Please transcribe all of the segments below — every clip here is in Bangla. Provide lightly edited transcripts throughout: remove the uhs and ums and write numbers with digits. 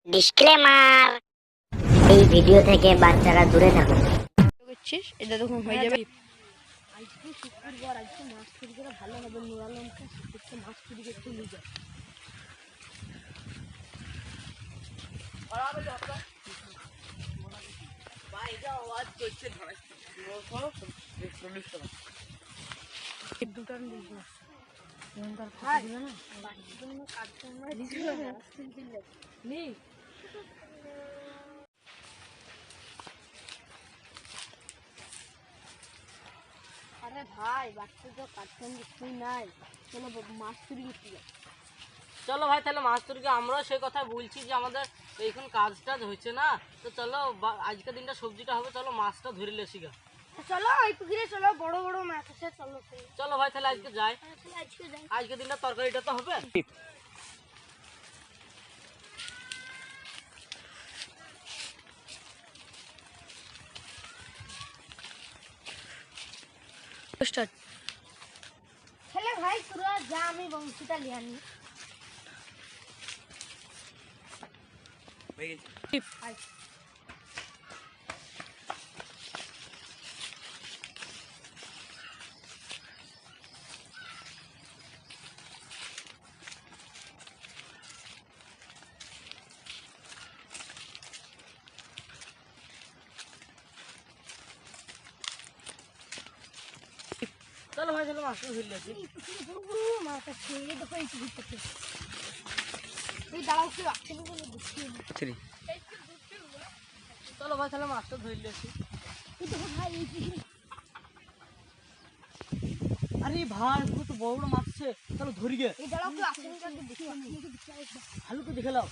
ডিসক্লেমার, এই ভিডিও থেকে বাচ্চারা দূরে থাকুন। করছিস এটা তখন হয়ে যাবে। আজকে শুক্রবার, আজকে মাছ চুরি করে ভালো হবে। নুরালমকে আজকে মাছ চুরি করতে নিয়ে যায়। দুটার নিয়ে আরে ভাই, বাচ্চা তো কাটছেন কিছুই নাই, চলো মাছ চুরি করতে যাই। চলো ভাই, তাহলে মাছ চুরি আমরাও সেই কথা বলছি যে আমাদের এইখান কাজটা হচ্ছে না, তো চলো আজকের দিনটা সবজিটা হবে, চলো মাছটা ধরে লেসি গা। চলো ওই পুকুরে চলো, বড় বড় মাছ আছে, চলো। চলো ভাই, তাহলে আজকে যাই। আজকে যাই। আজকের দিনটা তরকারিটা তো হবে। ছেলে ভাই তোরা যা, আমি বংশীটা লিয়ে আনি। চলো ভাই, তাহলে মাছটা ধরে লেসি। মাছ আছে, এই দেখো এই পুকুরটাতে। এই দাঁড়াও, কেউ আসছে না বলে দেখিয়ে দিই। চলো ভাই, তাহলে মাছটা ধরে লেসি। এই দেখো ভাই, এই পুকুরে আরে ভাই, কত বড় বড় মাছ আছে, চলো ধরি গে। এই দাঁড়াও, কেউ আসছে না দেখিয়ে দিই। ভালো করে দেখে নাও।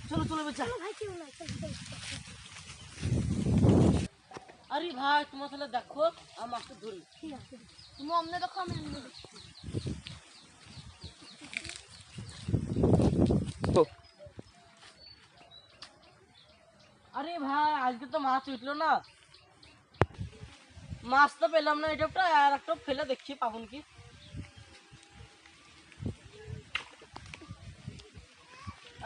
চলো চলো বেচা। চলো ভাই, কেউ না, চলো। আরে ভাই, তোমার তাহলে দেখো আর মাছটা ধরি। ঠিক আছে, তুমি অমনে দেখো, আমি অমনে দেখছি। আরে ভাই, আজকে তো মাছ উঠলো না, মাছ তো পেলাম না। এটা আর একটা ফেলে দেখছি পাবন কি।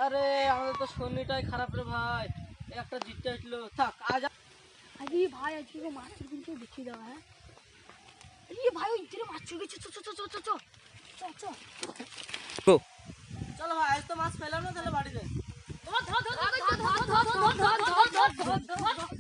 আরে আমাদের তো শনিটাই খারাপ রে ভাই, একটা জিতটা উঠলো। থাক আজ। আরে ভাই, আজকে মাছের কিন্তু দেখিয়ে দেওয়া। হ্যাঁ, আরে ভাই, ওই ইতিরে মাছ চলে গেছে। চ। চলো ভাই, আজ তো মাছ পেলাম না, তাহলে বাড়ি যাই। ধর।